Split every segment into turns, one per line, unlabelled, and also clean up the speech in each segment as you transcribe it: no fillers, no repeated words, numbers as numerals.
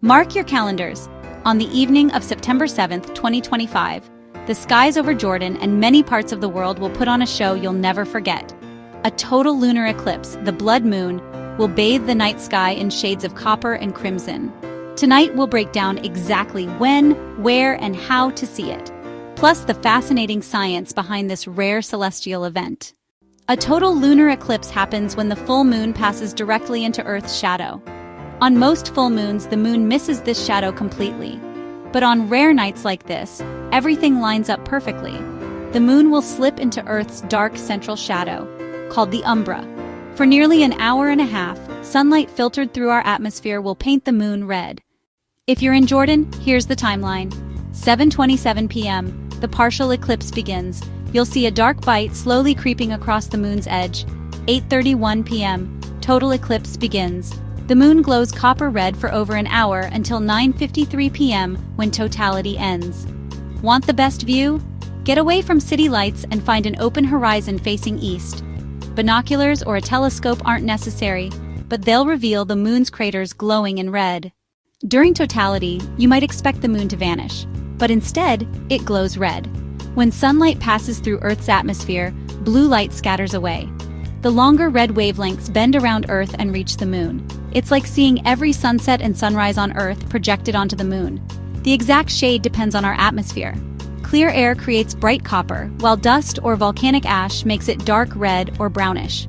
Mark your calendars. On the evening of September 7th, 2025, the skies over Jordan and many parts of the world will put on a show you'll never forget. A total lunar eclipse, the blood moon, will bathe the night sky in shades of copper and crimson. Tonight we'll break down exactly when, where, and how to see it, plus the fascinating science behind this rare celestial event. A total lunar eclipse happens when the full moon passes directly into Earth's shadow. On most full moons, the moon misses this shadow completely. But on rare nights like this, everything lines up perfectly. The moon will slip into Earth's dark central shadow, called the umbra. For nearly an hour and a half, sunlight filtered through our atmosphere will paint the moon red. If you're in Jordan, here's the timeline. 7:27 p.m., the partial eclipse begins. You'll see a dark bite slowly creeping across the moon's edge. 8:31 p.m., total eclipse begins. The moon glows copper red for over an hour until 9:53 p.m. when totality ends. Want the best view? Get away from city lights and find an open horizon facing east. Binoculars or a telescope aren't necessary, but they'll reveal the moon's craters glowing in red. During totality, you might expect the moon to vanish, but instead, it glows red. When sunlight passes through Earth's atmosphere, blue light scatters away. The longer red wavelengths bend around Earth and reach the moon. It's like seeing every sunset and sunrise on Earth projected onto the moon. The exact shade depends on our atmosphere. Clear air creates bright copper, while dust or volcanic ash makes it dark red or brownish.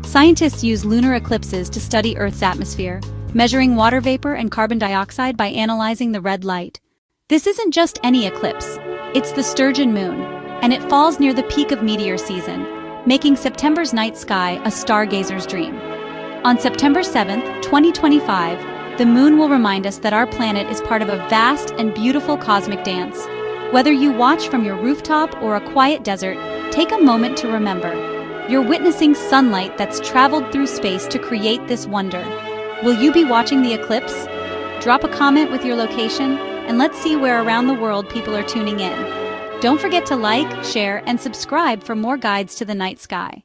Scientists use lunar eclipses to study Earth's atmosphere, measuring water vapor and carbon dioxide by analyzing the red light. This isn't just any eclipse. It's the sturgeon moon, and it falls near the peak of meteor season, making September's night sky a stargazer's dream. On September 7th, 2025, the moon will remind us that our planet is part of a vast and beautiful cosmic dance. Whether you watch from your rooftop or a quiet desert, take a moment to remember. You're witnessing sunlight that's traveled through space to create this wonder. Will you be watching the eclipse? Drop a comment with your location, and let's see where around the world people are tuning in. Don't forget to like, share, and subscribe for more guides to the night sky.